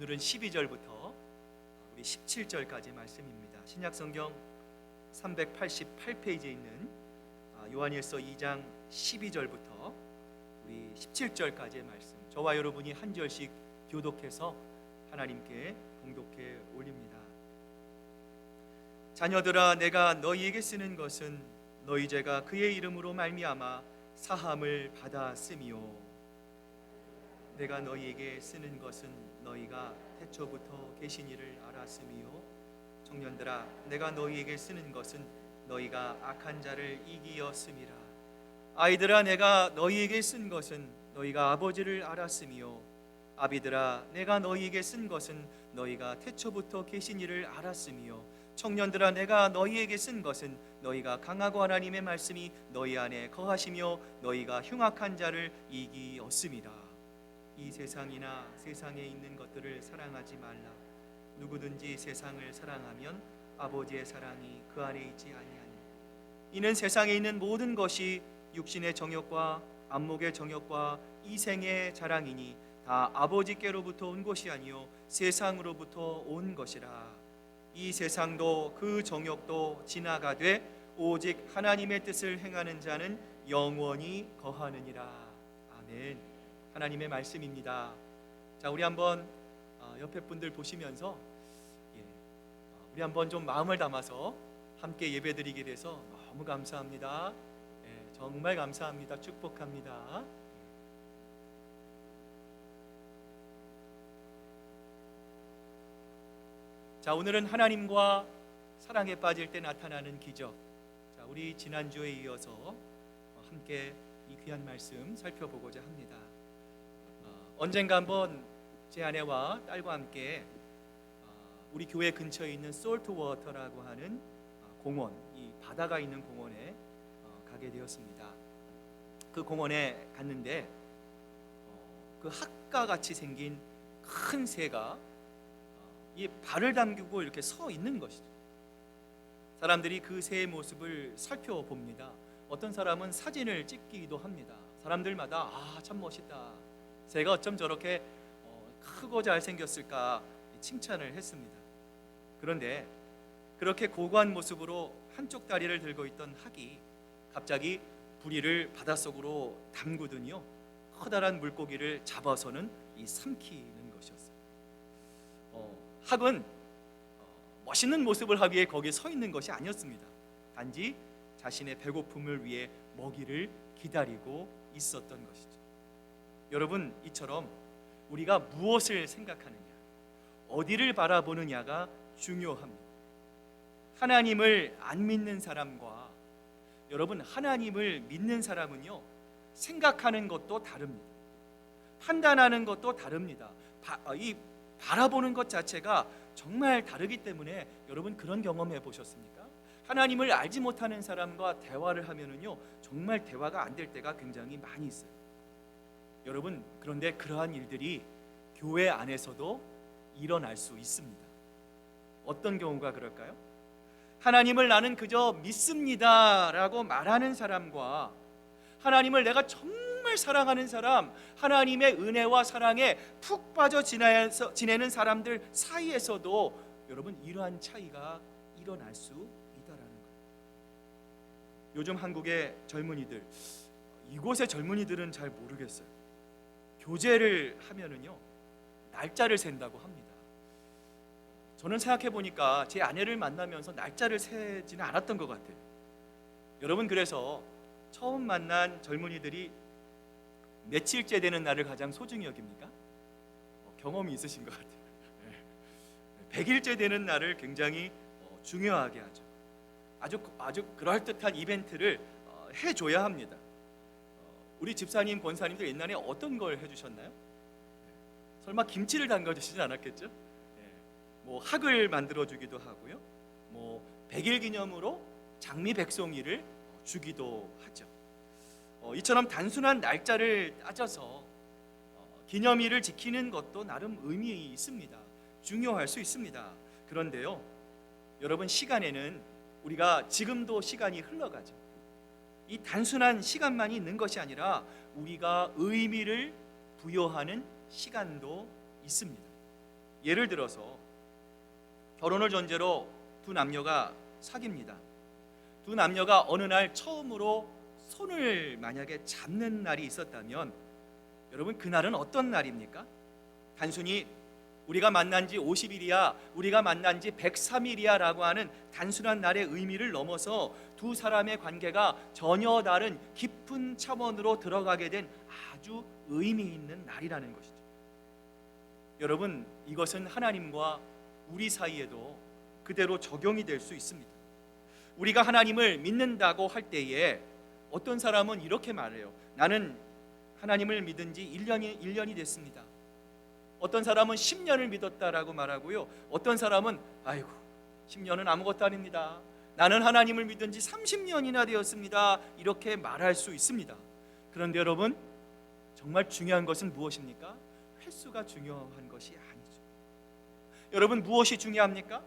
오늘은 12절부터 우리 17절까지 말씀입니다. 신약성경 388페이지에 있는 요한일서 2장 12절부터 우리 17절까지의 말씀, 저와 여러분이 한 절씩 교독해서 하나님께 봉독해 올립니다. 자녀들아, 내가 너희에게 쓰는 것은 너희 죄가 그의 이름으로 말미암아 사함을 받았음이요, 내가 너희에게 쓰는 것은 너희가 태초부터 계신 이를 알았음이요, 청년들아, 내가 너희에게 쓰는 것은 너희가 악한 자를 이기었음이라. 아이들아, 내가 너희에게 쓴 것은 너희가 아버지를 알았음이요, 아비들아, 내가 너희에게 쓴 것은 너희가 태초부터 계신 이를 알았음이요, 청년들아, 내가 너희에게 쓴 것은 너희가 강하고 하나님의 말씀이 너희 안에 거하시며 너희가 흉악한 자를 이기었음이라. 이 세상이나 세상에 있는 것들을 사랑하지 말라. 누구든지 세상을 사랑하면 아버지의 사랑이 그 안에 있지 아니하니, 이는 세상에 있는 모든 것이 육신의 정욕과 안목의 정욕과 이생의 자랑이니 다 아버지께로부터 온 것이 아니요 세상으로부터 온 것이라. 이 세상도 그 정욕도 지나가되 오직 하나님의 뜻을 행하는 자는 영원히 거하느니라. 아멘. 하나님의 말씀입니다. 자, 우리 한번 옆에 분들 보시면서 우리 한번 좀 마음을 담아서 함께 예배드리게 돼서 너무 감사합니다. 정말 감사합니다. 축복합니다. 자, 오늘은 하나님과 사랑에 빠질 때 나타나는 기적. 자, 우리 지난주에 이어서 함께 이 귀한 말씀 살펴보고자 합니다. 언젠가 한번 제 아내와 딸과 함께 우리 교회 근처에 있는 솔트워터라고 하는 공원, 이 바다가 있는 공원에 가게 되었습니다. 그 공원에 갔는데 그 학과 같이 생긴 큰 새가 이 발을 담그고 이렇게 서 있는 것이죠. 사람들이 그 새의 모습을 살펴봅니다. 어떤 사람은 사진을 찍기도 합니다. 사람들마다 참 멋있다, 새가 어쩜 저렇게 크고 잘생겼을까 칭찬을 했습니다. 그런데 그렇게 고고한 모습으로 한쪽 다리를 들고 있던 학이 갑자기 부리를 바닷속으로 담그더니요, 커다란 물고기를 잡아서는 삼키는 것이었어요. 학은 멋있는 모습을 하기 위해 거기에 서 있는 것이 아니었습니다. 단지 자신의 배고픔을 위해 먹이를 기다리고 있었던 것이죠. 여러분, 이처럼 우리가 무엇을 생각하느냐, 어디를 바라보느냐가 중요합니다. 하나님을 안 믿는 사람과 여러분 하나님을 믿는 사람은요, 생각하는 것도 다릅니다. 판단하는 것도 다릅니다. 이 바라보는 것 자체가 정말 다르기 때문에 여러분 그런 경험해 보셨습니까? 하나님을 알지 못하는 사람과 대화를 하면은요, 정말 대화가 안 될 때가 굉장히 많이 있어요. 여러분, 그런데 그러한 일들이 교회 안에서도 일어날 수 있습니다. 어떤 경우가 그럴까요? 하나님을 나는 그저 믿습니다라고 말하는 사람과 하나님을 내가 정말 사랑하는 사람, 하나님의 은혜와 사랑에 푹 빠져 지내는 사람들 사이에서도 여러분 이러한 차이가 일어날 수 있다라는 거예요. 요즘 한국의 젊은이들, 이곳의 젊은이들은 잘 모르겠어요. 교제를 하면은요, 날짜를 샌다고 합니다. 저는 생각해 보니까 제 아내를 만나면서 날짜를 세지는 않았던 것 같아요. 여러분, 그래서 처음 만난 젊은이들이 며칠째 되는 날을 가장 소중히 여깁니까? 경험이 있으신 것 같아요. 100일째 되는 날을 굉장히 중요하게 하죠. 아주 그럴듯한 이벤트를 해줘야 합니다. 우리 집사님, 권사님들 옛날에 어떤 걸 해주셨나요? 설마 김치를 담가주시진 않았겠죠? 뭐 학을 만들어주기도 하고요, 100일 기념으로 장미 백송이를 주기도 하죠. 이처럼 단순한 날짜를 따져서 기념일을 지키는 것도 나름 의미 있습니다. 중요할 수 있습니다. 그런데요, 여러분, 시간에는 우리가 지금도 시간이 흘러가죠. 이 단순한 시간만이 있는 것이 아니라 우리가 의미를 부여하는 시간도 있습니다. 예를 들어서 결혼을 전제로 두 남녀가 사깁니다. 두 남녀가 어느 날 처음으로 손을 만약에 잡는 날이 있었다면 여러분, 그날은 어떤 날입니까? 단순히 우리가 만난 지 50일이야, 우리가 만난 지 103일이야 라고 하는 단순한 날의 의미를 넘어서 두 사람의 관계가 전혀 다른 깊은 차원으로 들어가게 된 아주 의미 있는 날이라는 것이죠. 여러분, 이것은 하나님과 우리 사이에도 그대로 적용이 될 수 있습니다. 우리가 하나님을 믿는다고 할 때에 어떤 사람은 이렇게 말해요. 나는 하나님을 믿은 지 1년이 됐습니다. 어떤 사람은 10년을 믿었다라고 말하고요. 어떤 사람은 아이고 10년은 아무것도 아닙니다. 나는 하나님을 믿은 지 30년이나 되었습니다. 이렇게 말할 수 있습니다. 그런데 여러분, 정말 중요한 것은 무엇입니까? 횟수가 중요한 것이 아니죠. 여러분, 무엇이 중요합니까?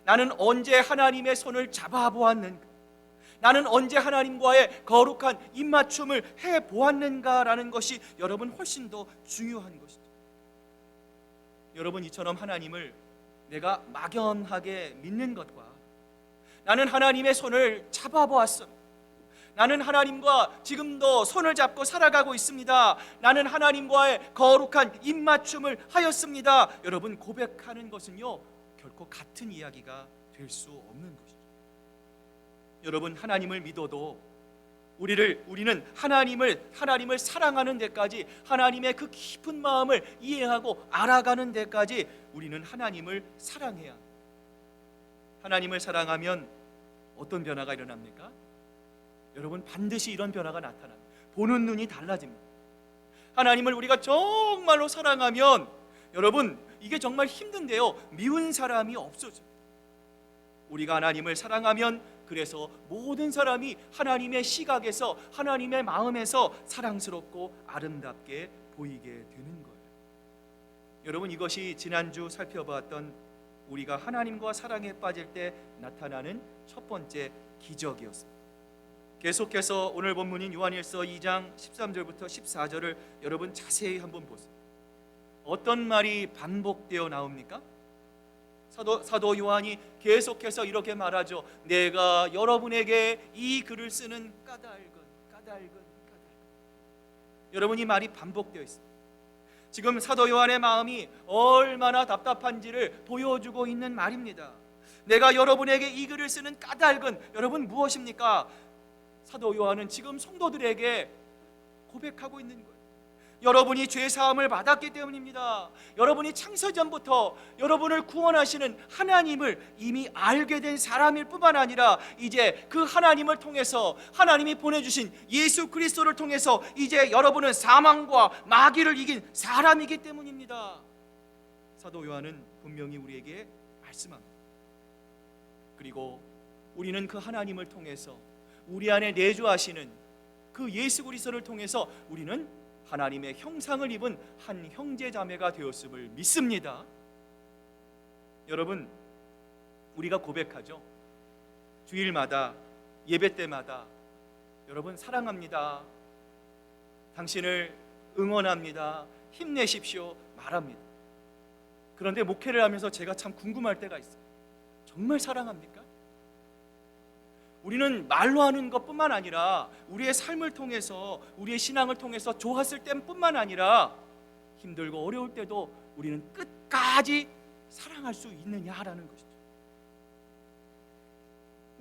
나는 언제 하나님의 손을 잡아보았는가? 나는 언제 하나님과의 거룩한 입맞춤을 해보았는가라는 것이 여러분 훨씬 더 중요한 것이죠. 여러분, 이처럼 하나님을 내가 막연하게 믿는 것과 나는 하나님의 손을 잡아보았습니다. 나는 하나님과 지금도 손을 잡고 살아가고 있습니다. 나는 하나님과의 거룩한 입맞춤을 하였습니다. 여러분, 고백하는 것은요 결코 같은 이야기가 될 수 없는 것이죠. 여러분, 하나님을 믿어도 우리는 하나님을 사랑하는 데까지, 하나님의 그 깊은 마음을 이해하고 알아가는 데까지 우리는 하나님을 사랑해야 합니다. 하나님을 사랑하면 어떤 변화가 일어납니까? 여러분, 반드시 이런 변화가 나타납니다. 보는 눈이 달라집니다. 하나님을 우리가 정말로 사랑하면 여러분, 이게 정말 힘든데요, 미운 사람이 없어져요. 우리가 하나님을 사랑하면 그래서 모든 사람이 하나님의 시각에서, 하나님의 마음에서 사랑스럽고 아름답게 보이게 되는 거예요. 여러분, 이것이 지난주 살펴봤던 우리가 하나님과 사랑에 빠질 때 나타나는 첫 번째 기적이었습니다. 계속해서 오늘 본문인 요한일서 2장 13절부터 14절을 여러분 자세히 한번 보세요. 어떤 말이 반복되어 나옵니까? 사도 요한이 계속해서 이렇게 말하죠. 내가 여러분에게 이 글을 쓰는 까닭은. 여러분, 이 말이 반복되어 있습니다. 지금 사도 요한의 마음이 얼마나 답답한지를 보여주고 있는 말입니다. 내가 여러분에게 이 글을 쓰는 까닭은 여러분 무엇입니까? 사도 요한은 지금 성도들에게 고백하고 있는 거예요. 여러분이 죄 사함을 받았기 때문입니다. 여러분이 창세전부터 여러분을 구원하시는 하나님을 이미 알게 된 사람일 뿐만 아니라 이제 그 하나님을 통해서, 하나님이 보내주신 예수 그리스도를 통해서 이제 여러분은 사망과 마귀를 이긴 사람이기 때문입니다. 사도 요한은 분명히 우리에게 말씀합니다. 그리고 우리는 그 하나님을 통해서 우리 안에 내주하시는 그 예수 그리스도를 통해서 우리는 하나님의 형상을 입은 한 형제자매가 되었음을 믿습니다. 여러분, 우리가 고백하죠. 주일마다, 예배 때마다 여러분 사랑합니다, 당신을 응원합니다, 힘내십시오 말합니다. 그런데 목회를 하면서 제가 참 궁금할 때가 있어요. 정말 사랑합니까? 우리는 말로 하는 것뿐만 아니라 우리의 삶을 통해서, 우리의 신앙을 통해서 좋았을 때뿐만 아니라 힘들고 어려울 때도 우리는 끝까지 사랑할 수 있느냐라는 것이죠.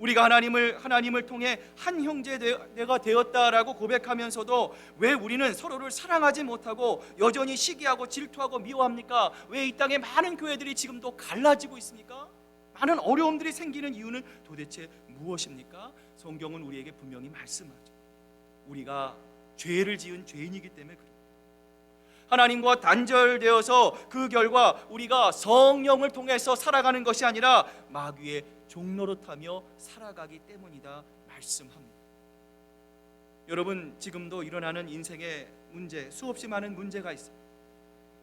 우리가 하나님을 통해 한 형제가 되었다라고 고백하면서도 왜 우리는 서로를 사랑하지 못하고 여전히 시기하고 질투하고 미워합니까? 왜 이 땅에 많은 교회들이 지금도 갈라지고 있습니까? 많은 어려움들이 생기는 이유는 도대체 무엇입니까? 성경은 우리에게 분명히 말씀하죠. 우리가 죄를 지은 죄인이기 때문에 그래요. 하나님과 단절되어서 그 결과 우리가 성령을 통해서 살아가는 것이 아니라 마귀의 종노릇하며 살아가기 때문이다 말씀합니다. 여러분, 지금도 일어나는 인생의 문제, 수없이 많은 문제가 있어요.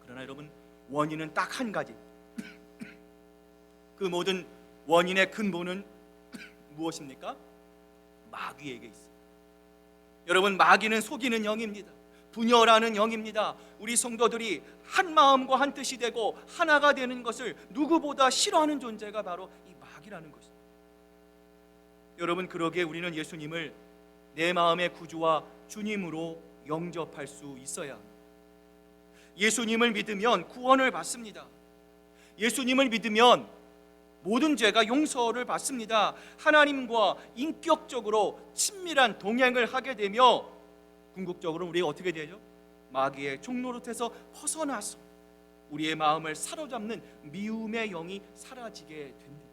그러나 여러분, 원인은 딱 한 가지. 그 모든 원인의 근본은 무엇입니까? 마귀에게 있습니다. 여러분, 마귀는 속이는 영입니다. 분열하는 영입니다. 우리 성도들이 한 마음과 한 뜻이 되고 하나가 되는 것을 누구보다 싫어하는 존재가 바로 이 마귀라는 것입니다. 여러분, 그러기에 우리는 예수님을 내 마음의 구주와 주님으로 영접할 수 있어야 합니다. 예수님을 믿으면 구원을 받습니다. 예수님을 믿으면 모든 죄가 용서를 받습니다. 하나님과 인격적으로 친밀한 동행을 하게 되며 궁극적으로 우리가 어떻게 되죠? 마귀의 종노릇에서 벗어나서 우리의 마음을 사로잡는 미움의 영이 사라지게 됩니다.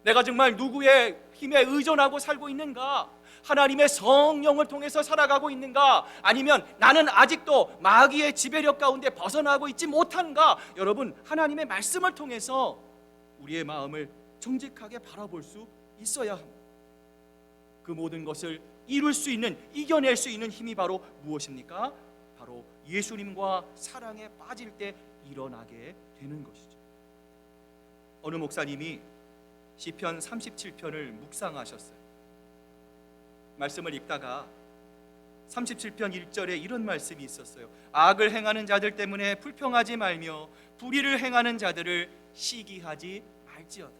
내가 정말 누구의 힘에 의존하고 살고 있는가? 하나님의 성령을 통해서 살아가고 있는가? 아니면 나는 아직도 마귀의 지배력 가운데 벗어나고 있지 못한가? 여러분, 하나님의 말씀을 통해서 우리의 마음을 정직하게 바라볼 수 있어야 합니다. 그 모든 것을 이룰 수 있는, 이겨낼 수 있는 힘이 바로 무엇입니까? 바로 예수님과 사랑에 빠질 때 일어나게 되는 것이죠. 어느 목사님이 시편 37편을 묵상하셨어요. 말씀을 읽다가 37편 1절에 이런 말씀이 있었어요. 악을 행하는 자들 때문에 불평하지 말며 불의를 행하는 자들을 시기하지 말지어다.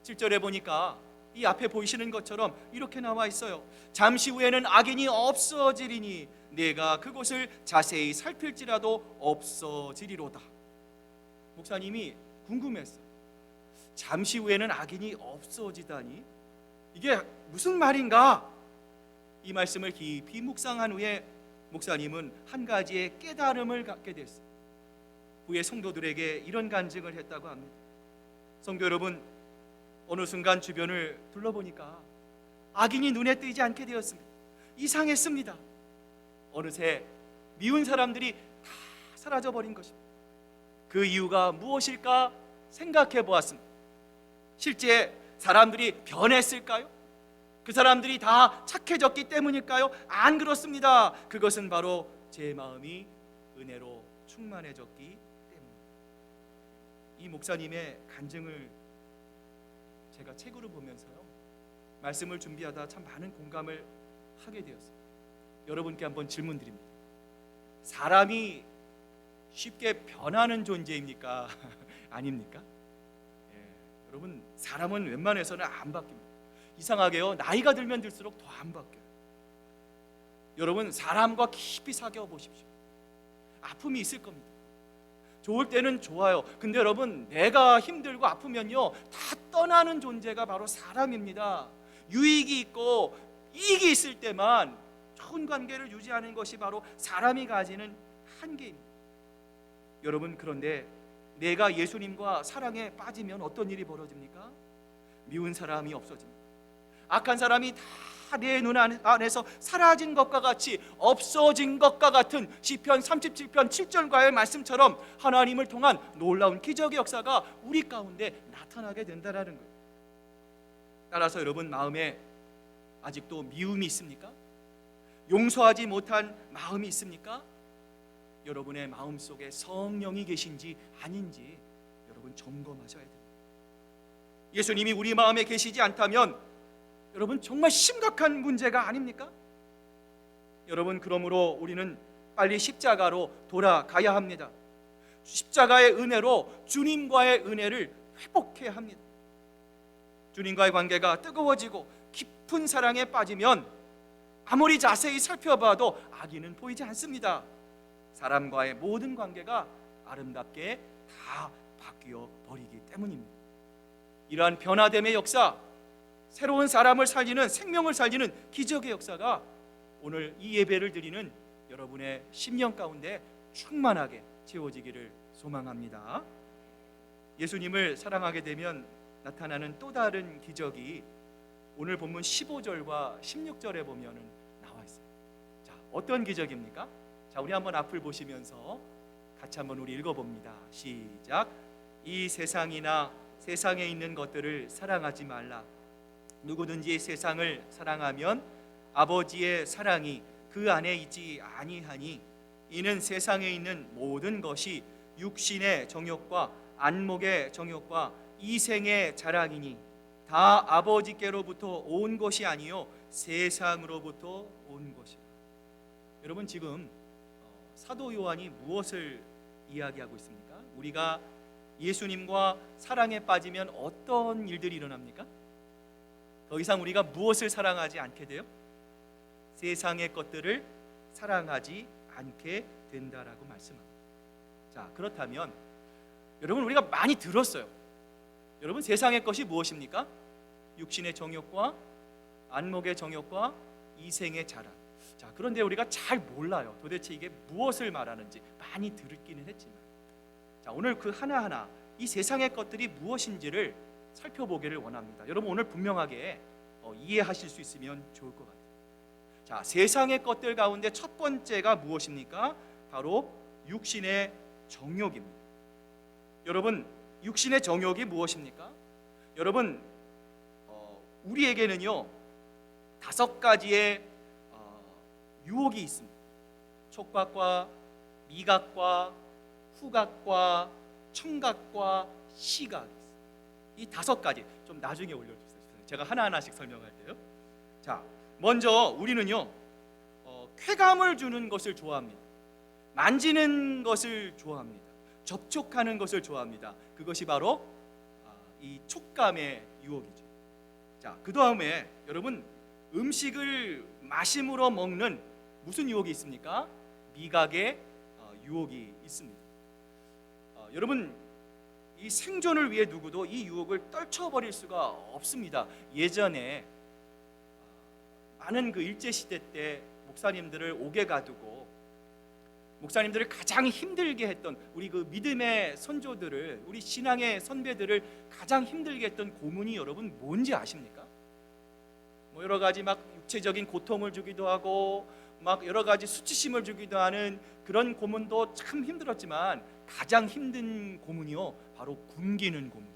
7절에 보니까 이 앞에 보이시는 것처럼 이렇게 나와 있어요. 잠시 후에는 악인이 없어지리니 내가 그곳을 자세히 살필지라도 없어지리로다. 목사님이 궁금했어요. 잠시 후에는 악인이 없어지다니, 이게 무슨 말인가? 이 말씀을 깊이 묵상한 후에 목사님은 한 가지의 깨달음을 갖게 됐어요. 후에 성도들에게 이런 간증을 했다고 합니다. 성도 여러분, 어느 순간 주변을 둘러보니까 악인이 눈에 띄지 않게 되었습니다. 이상했습니다. 어느새 미운 사람들이 다 사라져버린 것입니다. 그 이유가 무엇일까 생각해 보았습니다. 실제 사람들이 변했을까요? 그 사람들이 다 착해졌기 때문일까요? 안 그렇습니다. 그것은 바로 제 마음이 은혜로 충만해졌기 때문입니다. 이 목사님의 간증을 제가 책으로 보면서요, 말씀을 준비하다 참 많은 공감을 하게 되었어요. 여러분께 한번 질문 드립니다. 사람이 쉽게 변하는 존재입니까? 아닙니까? 여러분, 사람은 웬만해서는 안 바뀝니다. 이상하게요, 나이가 들면 들수록 더 안 바뀌어요. 여러분, 사람과 깊이 사귀어 보십시오. 아픔이 있을 겁니다. 좋을 때는 좋아요. 근데 여러분, 내가 힘들고 아프면요, 다 떠나는 존재가 바로 사람입니다. 유익이 있고 이익이 있을 때만 좋은 관계를 유지하는 것이 바로 사람이 가지는 한계입니다. 여러분, 그런데 내가 예수님과 사랑에 빠지면 어떤 일이 벌어집니까? 미운 사람이 없어집니다. 악한 사람이 다 내 눈 안에서 사라진 것과 같이, 없어진 것과 같은 시편 37편 7절과의 말씀처럼 하나님을 통한 놀라운 기적의 역사가 우리 가운데 나타나게 된다는 거예요. 따라서 여러분, 마음에 아직도 미움이 있습니까? 용서하지 못한 마음이 있습니까? 여러분의 마음속에 성령이 계신지 아닌지 여러분 점검하셔야 됩니다. 예수님이 우리 마음에 계시지 않다면 여러분, 정말 심각한 문제가 아닙니까? 여러분, 그러므로 우리는 빨리 십자가로 돌아가야 합니다. 십자가의 은혜로 주님과의 은혜를 회복해야 합니다. 주님과의 관계가 뜨거워지고 깊은 사랑에 빠지면 아무리 자세히 살펴봐도 악인은 보이지 않습니다. 사람과의 모든 관계가 아름답게 다 바뀌어 버리기 때문입니다. 이러한 변화됨의 역사, 새로운 사람을 살리는, 생명을 살리는 기적의 역사가 오늘 이 예배를 드리는 여러분의 심령 가운데 충만하게 채워지기를 소망합니다. 예수님을 사랑하게 되면 나타나는 또 다른 기적이 오늘 본문 15절과 16절에 보면 나와 있어요. 자, 어떤 기적입니까? 자, 우리 한번 앞을 보시면서 같이 한번 우리 읽어봅니다. 시작. 이 세상이나 세상에 있는 것들을 사랑하지 말라. 누구든지 세상을 사랑하면 아버지의 사랑이 그 안에 있지 아니하니, 이는 세상에 있는 모든 것이 육신의 정욕과 안목의 정욕과 이생의 자랑이니 다 아버지께로부터 온 것이 아니요 세상으로부터 온 것이라. 여러분 지금 사도 요한이 무엇을 이야기하고 있습니까? 우리가 예수님과 사랑에 빠지면 어떤 일들이 일어납니까? 더 이상 우리가 무엇을 사랑하지 않게 돼요? 세상의 것들을 사랑하지 않게 된다라고 말씀합니다. 자, 그렇다면 여러분 우리가 많이 들었어요. 여러분 세상의 것이 무엇입니까? 육신의 정욕과 안목의 정욕과 이생의 자랑. 자, 그런데 우리가 잘 몰라요. 도대체 이게 무엇을 말하는지. 많이 들었기는 했지만, 자, 오늘 그 하나하나 이 세상의 것들이 무엇인지를 살펴보기를 원합니다. 여러분 오늘 분명하게 이해하실 수 있으면 좋을 것 같아요. 자, 세상의 것들 가운데 첫 번째가 무엇입니까? 바로 육신의 정욕입니다. 여러분 육신의 정욕이 무엇입니까? 여러분 우리에게는요 5가지의 유혹이 있습니다. 촉각과 미각과 후각과 청각과 시각이 있습니다. 이 5가지 좀 나중에 올려주세요. 제가 하나하나씩 설명할게요. 자, 먼저 우리는요 쾌감을 주는 것을 좋아합니다. 만지는 것을 좋아합니다. 접촉하는 것을 좋아합니다. 그것이 바로 이 촉감의 유혹이죠. 자, 그 다음에 여러분 음식을 마심으로 먹는 무슨 유혹이 있습니까? 미각의 유혹이 있습니다. 여러분 이 생존을 위해 누구도 이 유혹을 떨쳐버릴 수가 없습니다. 예전에 많은 그 일제시대 때 목사님들을 옥에 가두고 목사님들을 가장 힘들게 했던 우리 그 믿음의 선조들을, 우리 신앙의 선배들을 가장 힘들게 했던 고문이 여러분 뭔지 아십니까? 뭐 여러 가지 막 육체적인 고통을 주기도 하고 막 여러 가지 수치심을 주기도 하는 그런 고문도 참 힘들었지만 가장 힘든 고문이요 바로 굶기는 고문.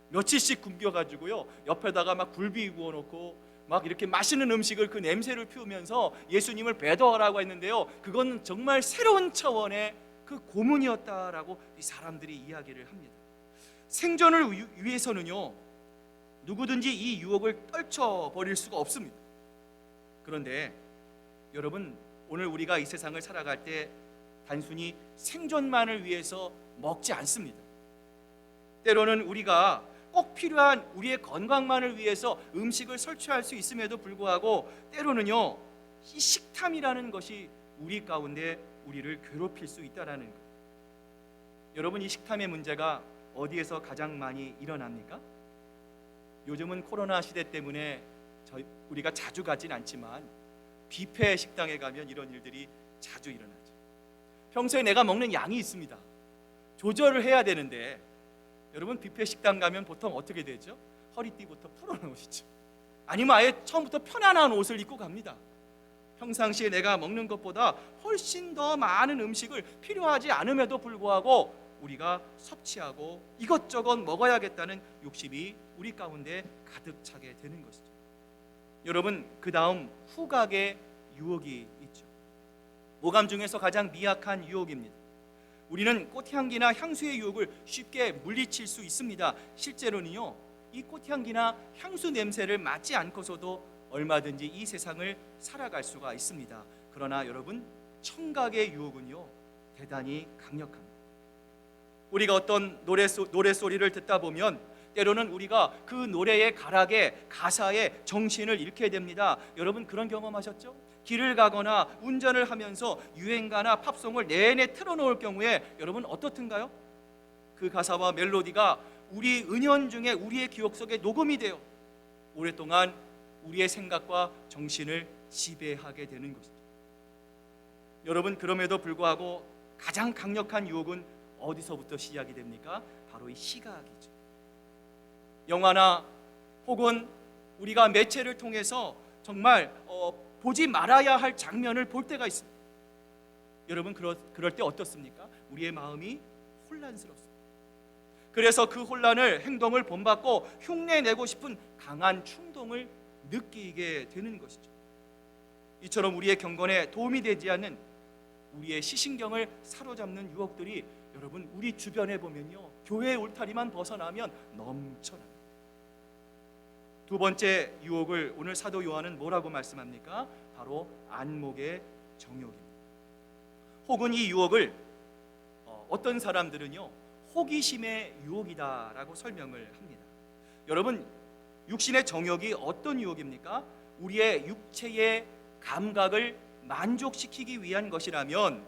며칠씩 굶겨가지고요 옆에다가 막 굴비 구워놓고 막 이렇게 맛있는 음식을 그 냄새를 피우면서 예수님을 배도하라고 했는데요, 그건 정말 새로운 차원의 그 고문이었다라고 이 사람들이 이야기를 합니다. 생존을 위해서는요 누구든지 이 유혹을 떨쳐버릴 수가 없습니다. 그런데 여러분 오늘 우리가 이 세상을 살아갈 때 단순히 생존만을 위해서 먹지 않습니다. 때로는 우리가 꼭 필요한 우리의 건강만을 위해서 음식을 섭취할 수 있음에도 불구하고 때로는요 이 식탐이라는 것이 우리 가운데 우리를 괴롭힐 수 있다라는 것. 여러분 이 식탐의 문제가 어디에서 가장 많이 일어납니까? 요즘은 코로나 시대 때문에 우리가 자주 가진 않지만 뷔페 식당에 가면 이런 일들이 자주 일어나죠. 평소에 내가 먹는 양이 있습니다. 조절을 해야 되는데 여러분 뷔페 식당 가면 보통 어떻게 되죠? 허리띠부터 풀어놓으시죠. 아니면 아예 처음부터 편안한 옷을 입고 갑니다. 평상시에 내가 먹는 것보다 훨씬 더 많은 음식을 필요하지 않음에도 불구하고 우리가 섭취하고 이것저것 먹어야겠다는 욕심이 우리 가운데 가득 차게 되는 것이죠. 여러분 그 다음 후각의 유혹이 있죠. 오감 중에서 가장 미약한 유혹입니다. 우리는 꽃향기나 향수의 유혹을 쉽게 물리칠 수 있습니다. 실제로는요 이 꽃향기나 향수 냄새를 맡지 않고서도 얼마든지 이 세상을 살아갈 수가 있습니다. 그러나 여러분 청각의 유혹은요 대단히 강력합니다. 우리가 어떤 노래소리를 듣다 보면 때로는 우리가 그 노래의 가락에 가사에 정신을 잃게 됩니다. 여러분 그런 경험하셨죠? 길을 가거나 운전을 하면서 유행가나 팝송을 내내 틀어놓을 경우에 여러분 어떻든가요? 그 가사와 멜로디가 우리 은연중에 우리의 기억 속에 녹음이 돼요. 오랫동안 우리의 생각과 정신을 지배하게 되는 것이죠. 여러분 그럼에도 불구하고 가장 강력한 유혹은 어디서부터 시작이 됩니까? 바로 이 시각이죠. 영화나 혹은 우리가 매체를 통해서 정말 보지 말아야 할 장면을 볼 때가 있습니다. 여러분 그럴 때 어떻습니까? 우리의 마음이 혼란스럽습니다. 그래서 그 혼란을 행동을 본받고 흉내내고 싶은 강한 충동을 느끼게 되는 것이죠. 이처럼 우리의 경건에 도움이 되지 않는 우리의 시신경을 사로잡는 유혹들이 여러분 우리 주변에 보면요 교회의 울타리만 벗어나면 넘쳐납니다. 두 번째 유혹을 오늘 사도 요한은 뭐라고 말씀합니까? 바로 안목의 정욕입니다. 혹은 이 유혹을 어떤 사람들은요, 호기심의 유혹이다라고 설명을 합니다. 여러분, 육신의 정욕이 어떤 유혹입니까? 우리의 육체의 감각을 만족시키기 위한 것이라면,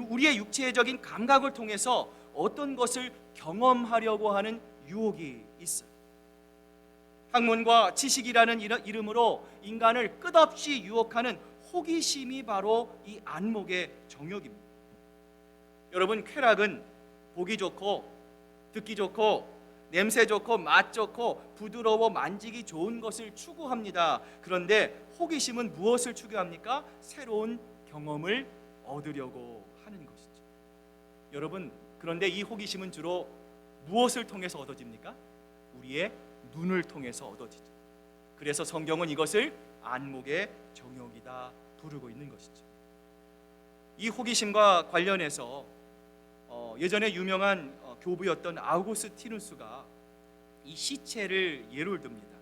우리의 육체적인 감각을 통해서 어떤 것을 경험하려고 하는 유혹이 있어요. 학문과 지식이라는 이름으로 인간을 끝없이 유혹하는 호기심이 바로 이 안목의 정욕입니다. 여러분, 쾌락은 보기 좋고 듣기 좋고 냄새 좋고 맛 좋고 부드러워 만지기 좋은 것을 추구합니다. 그런데 호기심은 무엇을 추구합니까? 새로운 경험을 얻으려고 하는 것이죠. 여러분, 그런데 이 호기심은 주로 무엇을 통해서 얻어집니까? 우리의 눈을 통해서 얻어지죠. 그래서 성경은 이것을 안목의 정욕이다 부르고 있는 것이죠. 이 호기심과 관련해서 예전에 유명한 교부였던 아우구스티누스가 이 시체를 예를 듭니다.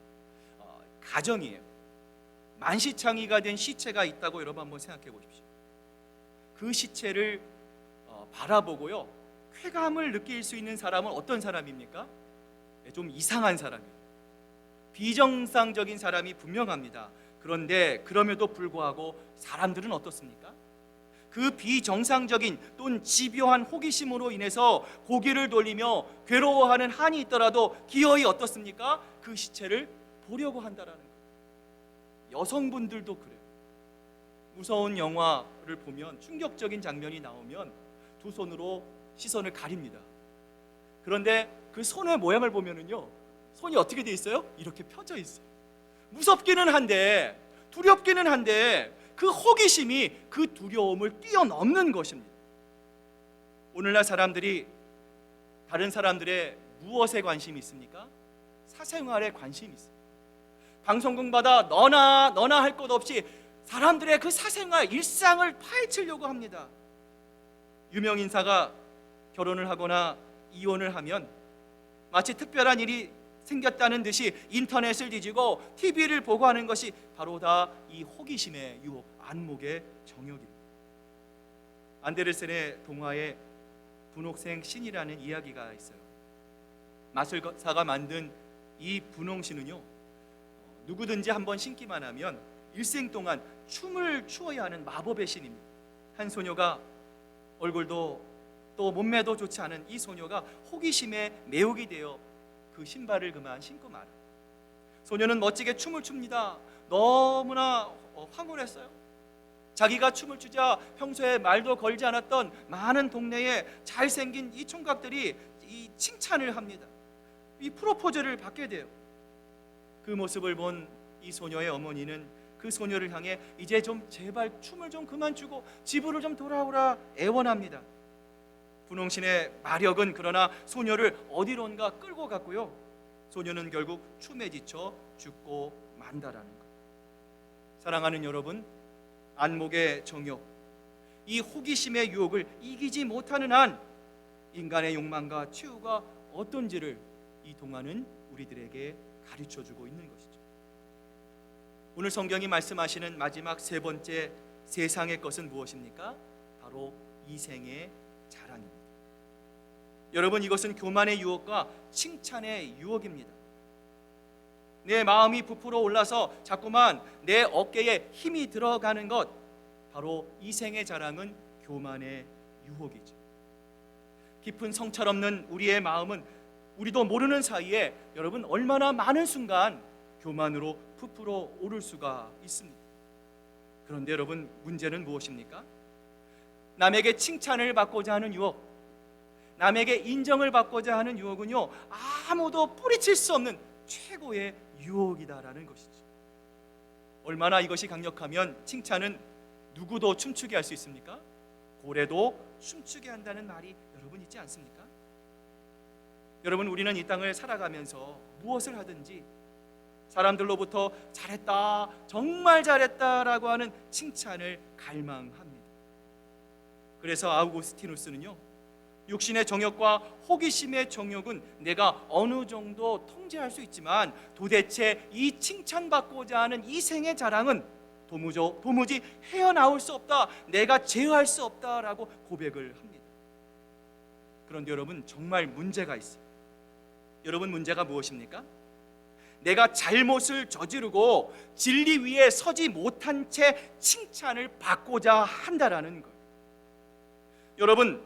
가정이에요. 만시창이가 된 시체가 있다고 여러분 한번 생각해 보십시오. 그 시체를 바라보고요, 쾌감을 느낄 수 있는 사람은 어떤 사람입니까? 좀 이상한 사람이에요. 비정상적인 사람이 분명합니다. 그런데 그럼에도 불구하고 사람들은 어떻습니까? 그 비정상적인 또는 집요한 호기심으로 인해서 고개를 돌리며 괴로워하는 한이 있더라도 기어이 어떻습니까? 그 시체를 보려고 한다라는 거예요. 여성분들도 그래요. 무서운 영화를 보면 충격적인 장면이 나오면 두 손으로 시선을 가립니다. 그런데 그 손의 모양을 보면은요, 손이 어떻게 돼 있어요? 이렇게 펴져 있어요. 무섭기는 한데, 두렵기는 한데 그 호기심이 그 두려움을 뛰어넘는 것입니다. 오늘날 사람들이 다른 사람들의 무엇에 관심이 있습니까? 사생활에 관심이 있어요. 방송국마다 너나 할 것 없이 사람들의 그 사생활, 일상을 파헤치려고 합니다. 유명 인사가 결혼을 하거나 이혼을 하면 마치 특별한 일이 생겼다는 듯이 인터넷을 뒤지고 TV를 보고 하는 것이 바로 다 이 호기심의 유혹, 안목의 정욕입니다. 안데르센의 동화에 분홍색 신이라는 이야기가 있어요. 마술사가 만든 이 분홍신은요, 누구든지 한번 신기만 하면 일생 동안 춤을 추어야 하는 마법의 신입니다. 한 소녀가 얼굴도 또 몸매도 좋지 않은 이 소녀가 호기심에 매혹이 되어 그 신발을 그만 신고 말아. 소녀는 멋지게 춤을 춥니다. 너무나 황홀했어요. 자기가 춤을 추자 평소에 말도 걸지 않았던 많은 동네에 잘생긴 이 총각들이 이 칭찬을 합니다. 이 프로포즈를 받게 돼요. 그 모습을 본 이 소녀의 어머니는 그 소녀를 향해 이제 좀 제발 춤을 좀 그만 추고 집으로 좀 돌아오라 애원합니다. 분홍신의 마력은 그러나 소녀를 어디론가 끌고 갔고요, 소녀는 결국 춤에 지쳐 죽고 만다라는 것. 사랑하는 여러분, 안목의 정욕, 이 호기심의 유혹을 이기지 못하는 한 인간의 욕망과 최후가 어떤지를 이 동화는 우리들에게 가르쳐주고 있는 것이죠. 오늘 성경이 말씀하시는 마지막 세 번째 세상의 것은 무엇입니까? 바로 이생의 자랑입니다. 여러분, 이것은 교만의 유혹과 칭찬의 유혹입니다. 내 마음이 부풀어 올라서 자꾸만 내 어깨에 힘이 들어가는 것, 바로 이생의 자랑은 교만의 유혹이죠. 깊은 성찰 없는 우리의 마음은 우리도 모르는 사이에 여러분 얼마나 많은 순간 교만으로 부풀어 오를 수가 있습니다. 그런데 여러분, 문제는 무엇입니까? 남에게 칭찬을 받고자 하는 유혹, 남에게 인정을 받고자 하는 유혹은요, 아무도 뿌리칠 수 없는 최고의 유혹이다라는 것이죠. 얼마나 이것이 강력하면 칭찬은 누구도 춤추게 할 수 있습니까? 고래도 춤추게 한다는 말이 여러분 있지 않습니까? 여러분, 우리는 이 땅을 살아가면서 무엇을 하든지 사람들로부터 잘했다, 정말 잘했다라고 하는 칭찬을 갈망합니다. 그래서 아우구스티누스는요, 육신의 정욕과 호기심의 정욕은 내가 어느 정도 통제할 수 있지만 도대체 이 칭찬받고자 하는 이생의 자랑은 도무지 헤어나올 수 없다, 내가 제어할 수 없다라고 고백을 합니다. 그런데 여러분, 정말 문제가 있어요. 여러분, 문제가 무엇입니까? 내가 잘못을 저지르고 진리 위에 서지 못한 채 칭찬을 받고자 한다라는 것. 여러분,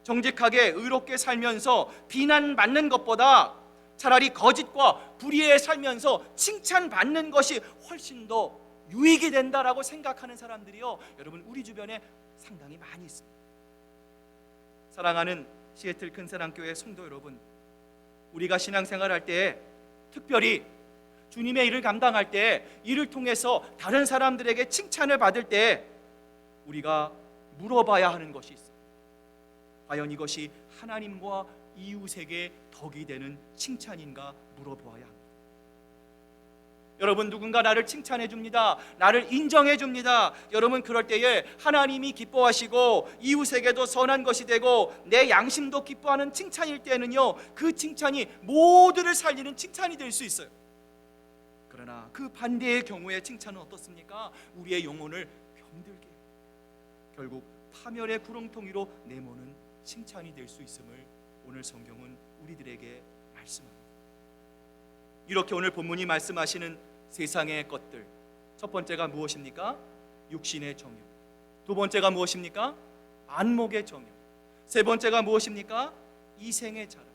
정직하게 의롭게 살면서 비난받는 것보다 차라리 거짓과 불의에 살면서 칭찬받는 것이 훨씬 더 유익이 된다라고 생각하는 사람들이요, 여러분, 우리 주변에 상당히 많이 있습니다. 사랑하는 시애틀 큰사랑교회 성도 여러분, 우리가 신앙생활할 때, 특별히 주님의 일을 감당할 때, 이를 통해서 다른 사람들에게 칭찬을 받을 때 우리가 물어봐야 하는 것이 있어요. 과연 이것이 하나님과 이웃에게 덕이 되는 칭찬인가 물어보아야 합니다. 여러분, 누군가 나를 칭찬해 줍니다, 나를 인정해 줍니다. 여러분, 그럴 때에 하나님이 기뻐하시고 이웃에게도 선한 것이 되고 내 양심도 기뻐하는 칭찬일 때는요, 그 칭찬이 모두를 살리는 칭찬이 될 수 있어요. 그러나 그 반대의 경우에 칭찬은 어떻습니까? 우리의 영혼을 병들게, 결국 파멸의 구렁텅이로 내모는 칭찬이 될 수 있음을 오늘 성경은 우리들에게 말씀합니다. 이렇게 오늘 본문이 말씀하시는 세상의 것들, 첫 번째가 무엇입니까? 육신의 정욕. 두 번째가 무엇입니까? 안목의 정욕. 세 번째가 무엇입니까? 이생의 자랑.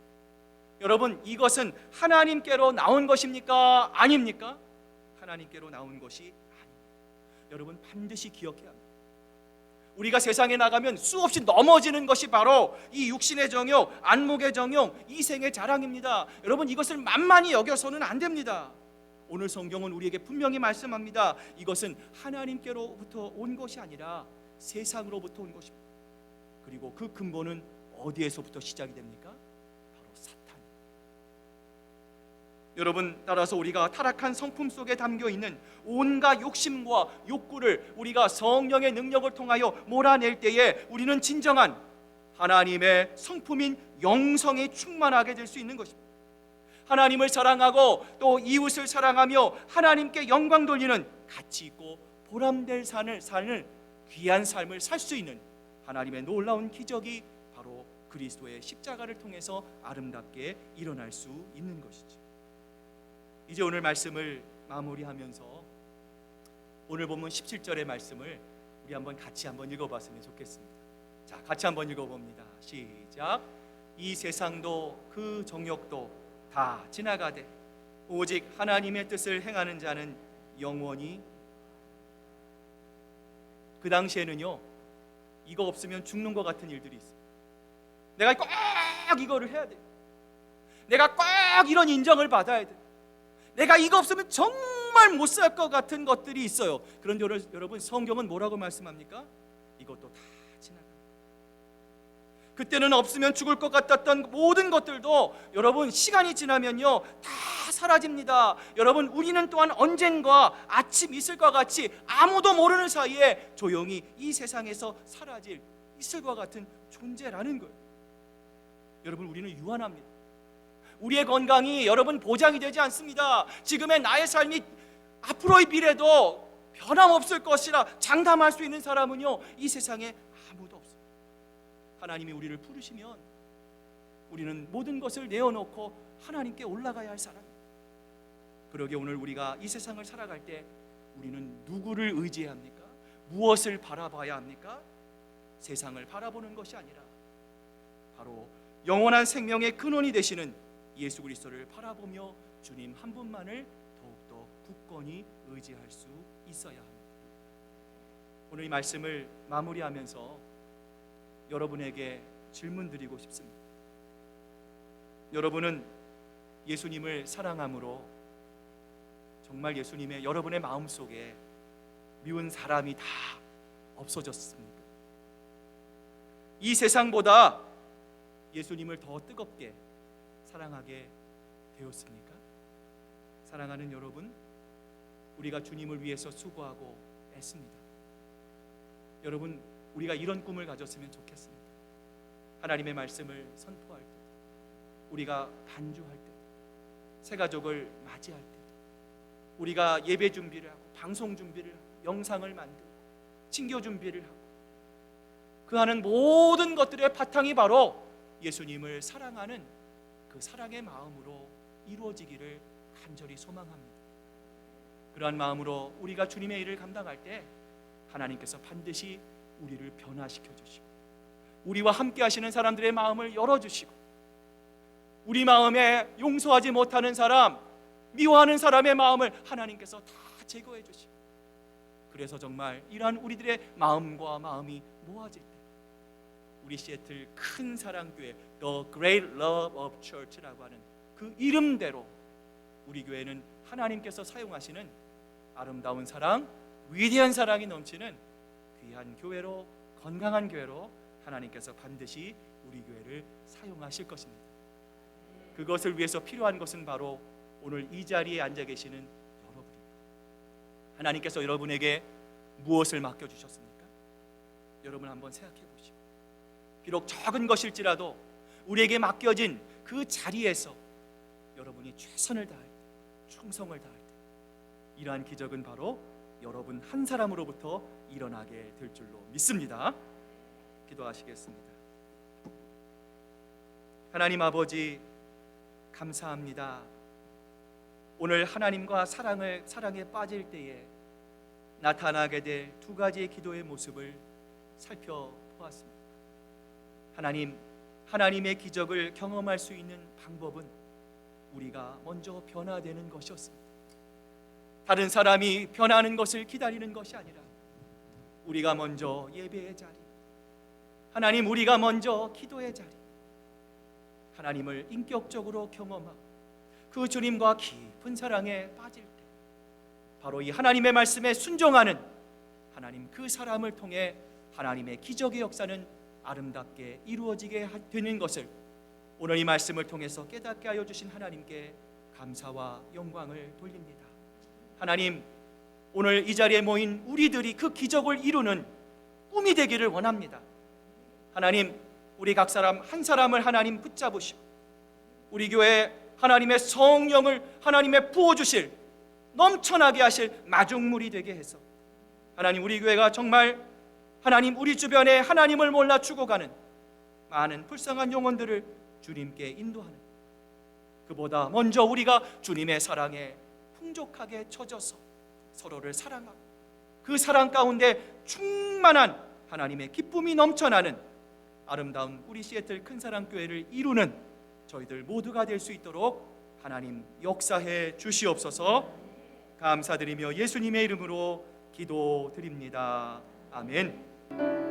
여러분, 이것은 하나님께로 나온 것입니까? 아닙니까? 하나님께로 나온 것이 아닙니다. 여러분, 반드시 기억해야 합니다. 우리가 세상에 나가면 수없이 넘어지는 것이 바로 이 육신의 정욕, 안목의 정욕, 이생의 자랑입니다. 여러분, 이것을 만만히 여겨서는 안 됩니다. 오늘 성경은 우리에게 분명히 말씀합니다. 이것은 하나님께로부터 온 것이 아니라 세상으로부터 온 것입니다. 그리고 그 근본은 어디에서부터 시작이 됩니까? 바로 사탄. 여러분, 따라서 우리가 타락한 성품 속에 담겨 있는 온갖 욕심과 욕구를 우리가 성령의 능력을 통하여 몰아낼 때에 우리는 진정한 하나님의 성품인 영성이 충만하게 될 수 있는 것입니다. 하나님을 사랑하고 또 이웃을 사랑하며 하나님께 영광 돌리는 가치 있고 보람될 삶을, 귀한 삶을 살 수 있는 하나님의 놀라운 기적이 바로 그리스도의 십자가를 통해서 아름답게 일어날 수 있는 것이죠. 이제 오늘 말씀을 마무리하면서 오늘 본문 17절의 말씀을 우리 같이 한번 읽어봤으면 좋겠습니다. 자, 같이 한번 읽어봅니다. 시작. 이 세상도 그 정욕도 다 지나가되 오직 하나님의 뜻을 행하는 자는 영원히. 그 당시에는요, 이거 없으면 죽는 것 같은 일들이 있어요. 내가 꼭 이거를 해야 돼, 내가 꼭 이런 인정을 받아야 돼, 내가 이거 없으면 정말 못 살 것 같은 것들이 있어요. 그런데 여러분, 성경은 뭐라고 말씀합니까? 이것도 다 지나간다. 그때는 없으면 죽을 것 같았던 모든 것들도 여러분, 시간이 지나면요 다 사라집니다. 여러분, 우리는 또한 언젠가 아침 이슬과 같이 아무도 모르는 사이에 조용히 이 세상에서 사라질 이슬과 같은 존재라는 거예요. 여러분, 우리는 유한합니다. 우리의 건강이 여러분 보장이 되지 않습니다. 지금의 나의 삶이 앞으로의 미래도 변함없을 것이라 장담할 수 있는 사람은요, 이 세상에 아무도 없습니다. 하나님이 우리를 부르시면 우리는 모든 것을 내어놓고 하나님께 올라가야 할 사람입니다. 그러게 오늘 우리가 이 세상을 살아갈 때 우리는 누구를 의지해야 합니까? 무엇을 바라봐야 합니까? 세상을 바라보는 것이 아니라 바로 영원한 생명의 근원이 되시는 예수 그리스도를 바라보며 주님 한 분만을 더욱더 굳건히 의지할 수 있어야 합니다. 오늘 이 말씀을 마무리하면서 여러분에게 질문 드리고 싶습니다. 여러분은 예수님을 사랑함으로 정말 예수님의 여러분의 마음속에 미운 사람이 다 없어졌습니까? 이 세상보다 예수님을 더 뜨겁게 사랑하게 되었습니까? 사랑하는 여러분, 우리가 주님을 위해서 수고하고 애씁니다. 여러분, 우리가 이런 꿈을 가졌으면 좋겠습니다. 하나님의 말씀을 선포할 때, 우리가 반주할 때, 새 가족을 맞이할 때, 우리가 예배 준비를 하고 방송 준비를 하고 영상을 만들고 친교 준비를 하고 그 하는 모든 것들의 바탕이 바로 예수님을 사랑하는 그 사랑의 마음으로 이루어지기를 간절히 소망합니다. 그러한 마음으로 우리가 주님의 일을 감당할 때 하나님께서 반드시 우리를 변화시켜 주시고 우리와 함께 하시는 사람들의 마음을 열어주시고 우리 마음에 용서하지 못하는 사람, 미워하는 사람의 마음을 하나님께서 다 제거해 주시고 그래서 정말 이러한 우리들의 마음과 마음이 모아질 때 우리 시애틀 큰 사랑교회 The Great Love of Church라고 하는 그 이름대로 우리 교회는 하나님께서 사용하시는 아름다운 사랑, 위대한 사랑이 넘치는 귀한 교회로, 건강한 교회로 하나님께서 반드시 우리 교회를 사용하실 것입니다. 그것을 위해서 필요한 것은 바로 오늘 이 자리에 앉아 계시는 여러분입니다. 하나님께서 여러분에게 무엇을 맡겨주셨습니까? 여러분 한번 생각해 보시고 비록 적은 것일지라도 우리에게 맡겨진 그 자리에서 여러분이 최선을 다할 때, 충성을 다할 때 이러한 기적은 바로 여러분 한 사람으로부터 일어나게 될 줄로 믿습니다. 기도하시겠습니다. 하나님 아버지 감사합니다. 오늘 하나님과 사랑에 빠질 때에 나타나게 될 두 가지의 기도의 모습을 살펴보았습니다. 하나님의 기적을 경험할 수 있는 방법은 우리가 먼저 변화되는 것이었습니다. 다른 사람이 변하는 것을 기다리는 것이 아니라 우리가 먼저 예배의 자리, 하나님 우리가 먼저 기도의 자리, 하나님을 인격적으로 경험하고 그 주님과 깊은 사랑에 빠질 때 바로 이 하나님의 말씀에 순종하는 하나님 그 사람을 통해 하나님의 기적의 역사는 아름답게 이루어지게 되는 것을 오늘 이 말씀을 통해서 깨닫게 하여 주신 하나님께 감사와 영광을 돌립니다. 하나님 오늘 이 자리에 모인 우리들이 그 기적을 이루는 꿈이 되기를 원합니다. 하나님 우리 각 사람 한 사람을 하나님 붙잡으시고 우리 교회 하나님의 성령을 하나님의 부어주실 넘쳐나게 하실 마중물이 되게 해서 하나님 우리 교회가 정말 하나님 우리 주변에 하나님을 몰라 죽어가는 많은 불쌍한 영혼들을 주님께 인도하는 그보다 먼저 우리가 주님의 사랑에 풍족하게 젖어서 서로를 사랑하고 그 사랑 가운데 충만한 하나님의 기쁨이 넘쳐나는 아름다운 우리 시애틀 큰사랑교회를 이루는 저희들 모두가 될 수 있도록 하나님 역사해 주시옵소서. 감사드리며 예수님의 이름으로 기도드립니다. 아멘.